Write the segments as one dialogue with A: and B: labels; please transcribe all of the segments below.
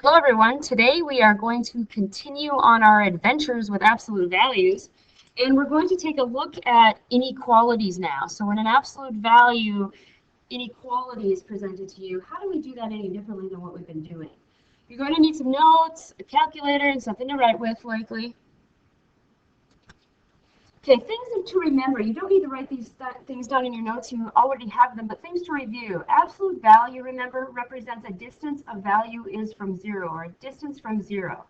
A: Hello everyone, today we are going to continue on our adventures with absolute values, and we're going to take a look at inequalities now. So when an absolute value inequality is presented to you, how do we do that any differently than what we've been doing? You're going to need some notes, a calculator, and something to write with likely. Okay, things to remember. You don't need to write these things down in your notes. You already have them, but things to review. Absolute value, remember, represents a distance a value is from zero, or a distance from zero.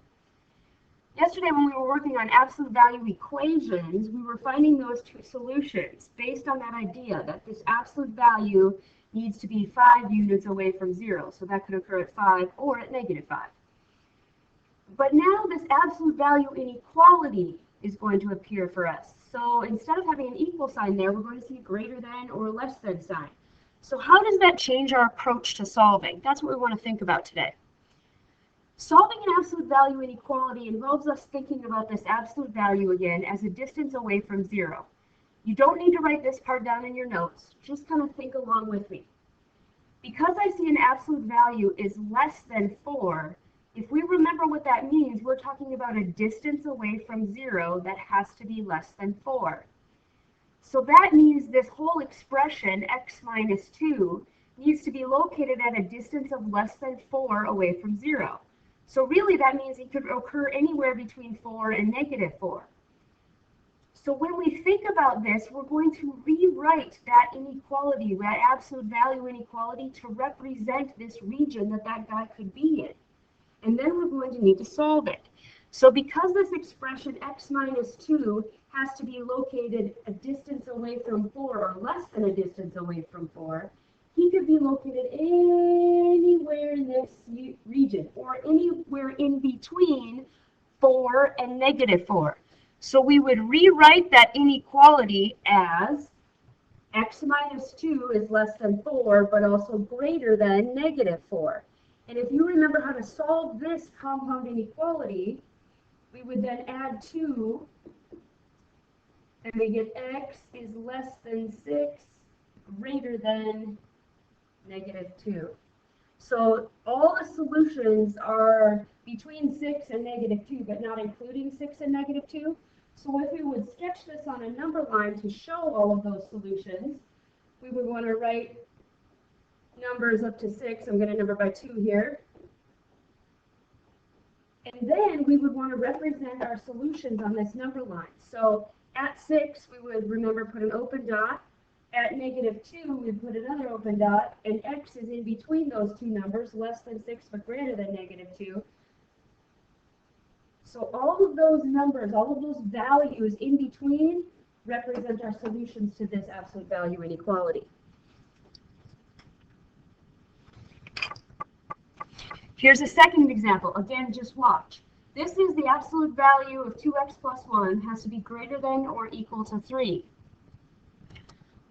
A: Yesterday, when we were working on absolute value equations, we were finding those two solutions based on that idea that this absolute value needs to be 5 units away from zero. So that could occur at 5 or at -5. But now this absolute value inequality is going to appear for us. So instead of having an equal sign there, we're going to see a greater than or less than sign. So how does that change our approach to solving? That's what we want to think about today. Solving an absolute value inequality involves us thinking about this absolute value again as a distance away from zero. You don't need to write this part down in your notes. Just kind of think along with me. Because I see an absolute value is less than 4, if we remember what that means, we're talking about a distance away from zero that has to be less than 4. So that means this whole expression, x minus 2, needs to be located at a distance of less than 4 away from zero. So really that means it could occur anywhere between 4 and -4. So when we think about this, we're going to rewrite that inequality, that absolute value inequality, to represent this region that guy could be in. And then we're going to need to solve it. So because this expression x minus 2 has to be located a distance away from 4 or less than a distance away from 4, he could be located anywhere in this region or anywhere in between 4 and -4. So we would rewrite that inequality as x minus 2 is less than 4, but also greater than -4. And if you remember how to solve this compound inequality, we would then add 2, and we get x is less than 6, greater than -2. So all the solutions are between 6 and -2, but not including 6 and -2. So if we would sketch this on a number line to show all of those solutions, we would want to write numbers up to 6. I'm going to number by 2 here. And then we would want to represent our solutions on this number line. So at 6, we would, remember, put an open dot. At -2, we put another open dot. And x is in between those two numbers, less than 6 but greater than -2. So all of those numbers, all of those values in between represent our solutions to this absolute value inequality. Here's a second example. Again, just watch. This is the absolute value of 2x plus 1 has to be greater than or equal to 3.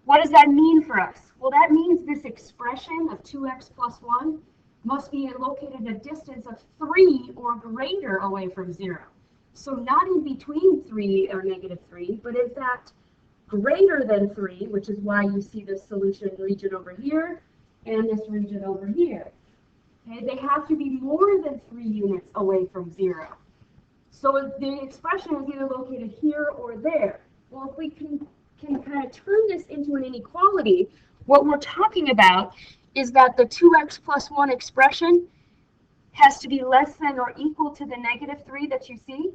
A: What does that mean for us? Well, that means this expression of 2x plus 1 must be located at a distance of 3 or greater away from 0. So not in between 3 or -3, but in fact greater than 3, which is why you see this solution region over here and this region over here. Okay, they have to be more than 3 units away from 0. So the expression is either located here or there. Well, if we can kind of turn this into an inequality, what we're talking about is that the 2x plus 1 expression has to be less than or equal to the -3 that you see,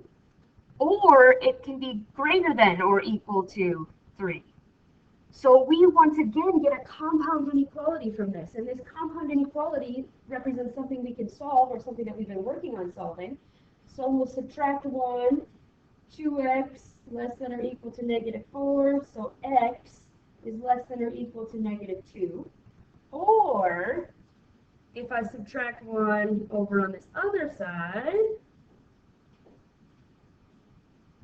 A: or it can be greater than or equal to 3. So we once again get a compound inequality from this, and this compound inequality represents something we can solve or something that we've been working on solving. So we'll subtract 1, 2x less than or equal to -4, so x is less than or equal to -2. Or if I subtract 1 over on this other side,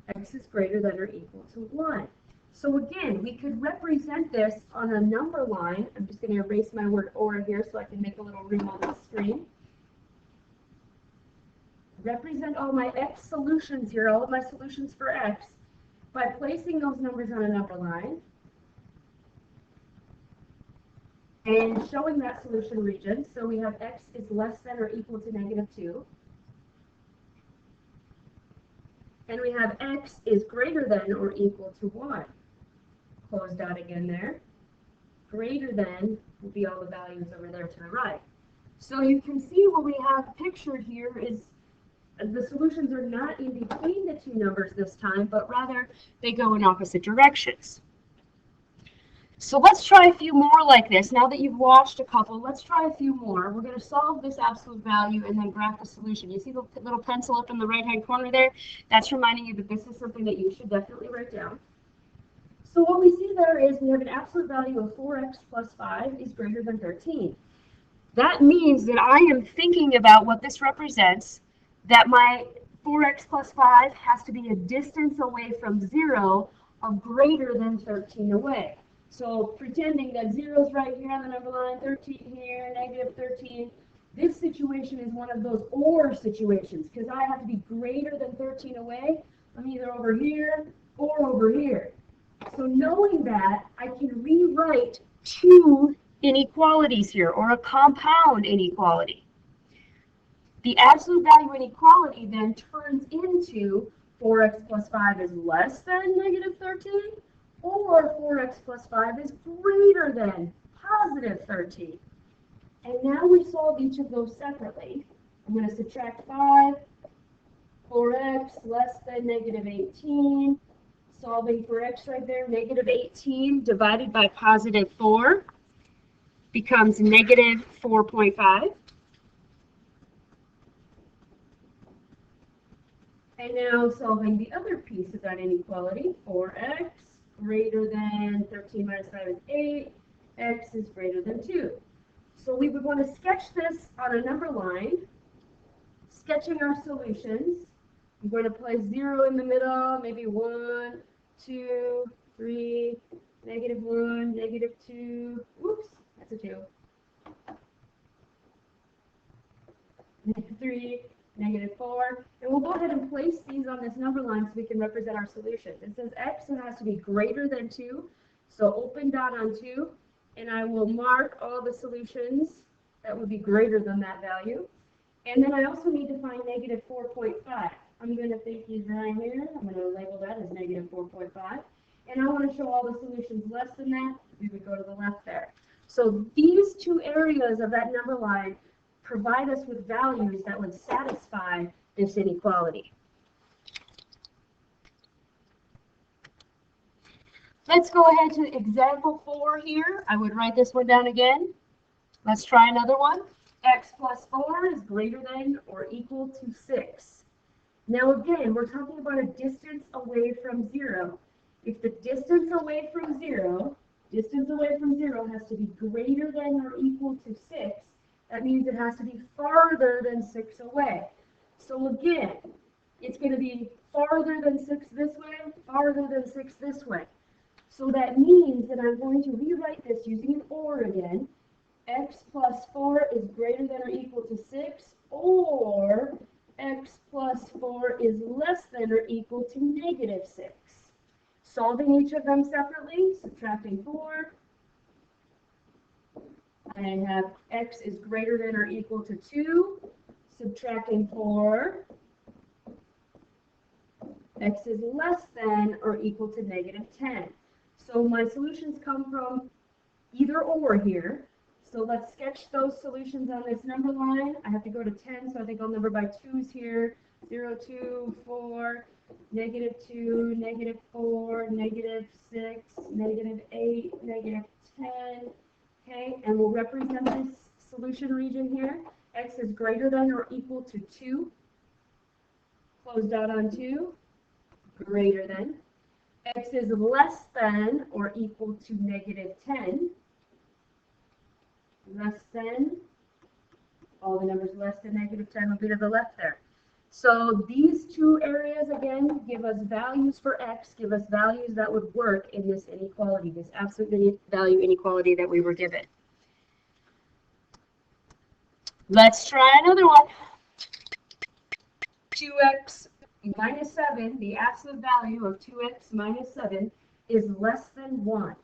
A: x is greater than or equal to 1. So again, we could represent this on a number line. I'm just going to erase my word or here so I can make a little room on the screen. Represent all my x solutions here, all of my solutions for x, by placing those numbers on a number line. and showing that solution region. So we have x is less than or equal to -2. And we have x is greater than or equal to 1. Close dot again there. Greater than will be all the values over there to the right. So you can see what we have pictured here is the solutions are not in between the two numbers this time, but rather they go in opposite directions. So let's try a few more like this. Now that you've watched a couple, let's try a few more. We're going to solve this absolute value and then graph the solution. You see the little pencil up in the right-hand corner there? That's reminding you that this is something that you should definitely write down. So what we see there is we have an absolute value of 4x plus 5 is greater than 13. That means that I am thinking about what this represents, that my 4x plus 5 has to be a distance away from 0 of greater than 13 away. So pretending that 0 is right here on the number line, 13 here, -13. This situation is one of those or situations because I have to be greater than 13 away. I'm either over here or over here. So knowing that, I can rewrite two inequalities here, or a compound inequality. The absolute value inequality then turns into 4x plus 5 is less than -13, or 4x plus 5 is greater than +13. And now we solve each of those separately. I'm going to subtract 5, 4x less than -18. Solving for x right there, -18 divided by +4 becomes -4.5. And now solving the other piece of that inequality, 4x greater than 13 minus 5 is 8, x is greater than 2. So we would want to sketch this on a number line, sketching our solutions. I'm going to place 0 in the middle, maybe 1, 2, 3, -1, -2, whoops, that's a 2. -3, -4, and we'll go ahead and place these on this number line so we can represent our solutions. It says x has to be greater than 2, so open dot on 2, and I will mark all the solutions that would be greater than that value. And then I also need to find -4.5. I'm going to think he's right here. I'm going to label that as -4.5. And I want to show all the solutions less than that. We would go to the left there. So these two areas of that number line provide us with values that would satisfy this inequality. Let's go ahead to example 4 here. I would write this one down again. Let's try another one. X plus 4 is greater than or equal to 6. Now again, we're talking about a distance away from 0. If the distance away from 0 has to be greater than or equal to 6, that means it has to be farther than 6 away. So again, it's going to be farther than 6 this way, farther than 6 this way. So that means that I'm going to rewrite this using an OR again. X plus 4 is greater than or equal to 6, or x plus 4 is less than or equal to -6. Solving each of them separately, subtracting 4. I have x is greater than or equal to 2, subtracting 4. X is less than or equal to -10. So my solutions come from either or here. So let's sketch those solutions on this number line. I have to go to 10, so I think I'll number by 2's here. 0, 2, 4, -2, -4, -6, -8, -10. Okay, and we'll represent this solution region here. X is greater than or equal to 2. Close dot on 2. Greater than. X is less than or equal to -10. Less than. All the numbers less than -10 will be to the left there. So these two areas, again, give us values for x, give us values that would work in this inequality, this absolute value inequality that we were given. Let's try another one. 2x minus 7, the absolute value of 2x minus 7 is less than 1.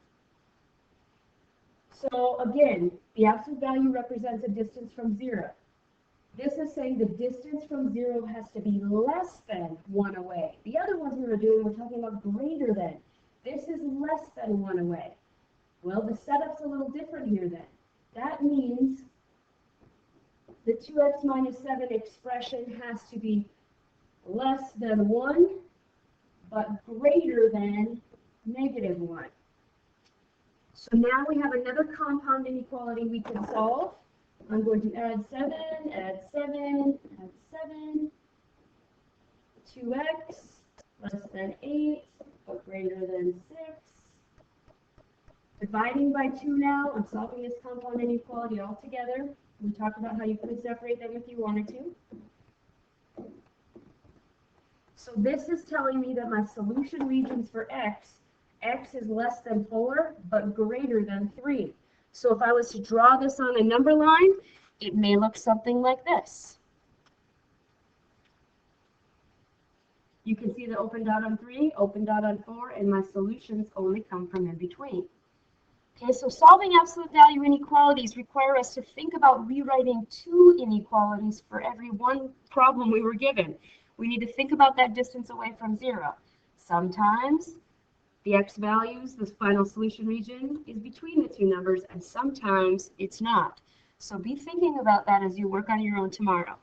A: So again, the absolute value represents a distance from 0. This is saying the distance from 0 has to be less than 1 away. The other ones we were doing, we're talking about greater than. This is less than 1 away. Well, the setup's a little different here then. That means the 2x minus 7 expression has to be less than 1, but greater than negative 1. So now we have another compound inequality we can solve. I'm going to add 7, add 7, add 7. 2x less than 8, but greater than 6. Dividing by 2 now, I'm solving this compound inequality all together. We talked about how you could separate them if you wanted to. So this is telling me that my solution regions for x is less than 4, but greater than 3. So if I was to draw this on a number line, it may look something like this. You can see the open dot on 3, open dot on 4, and my solutions only come from in between. Okay, so solving absolute value inequalities require us to think about rewriting 2 inequalities for every one problem we were given. We need to think about that distance away from 0. Sometimes the x values, the final solution region, is between the two numbers, and sometimes it's not. So be thinking about that as you work on your own tomorrow.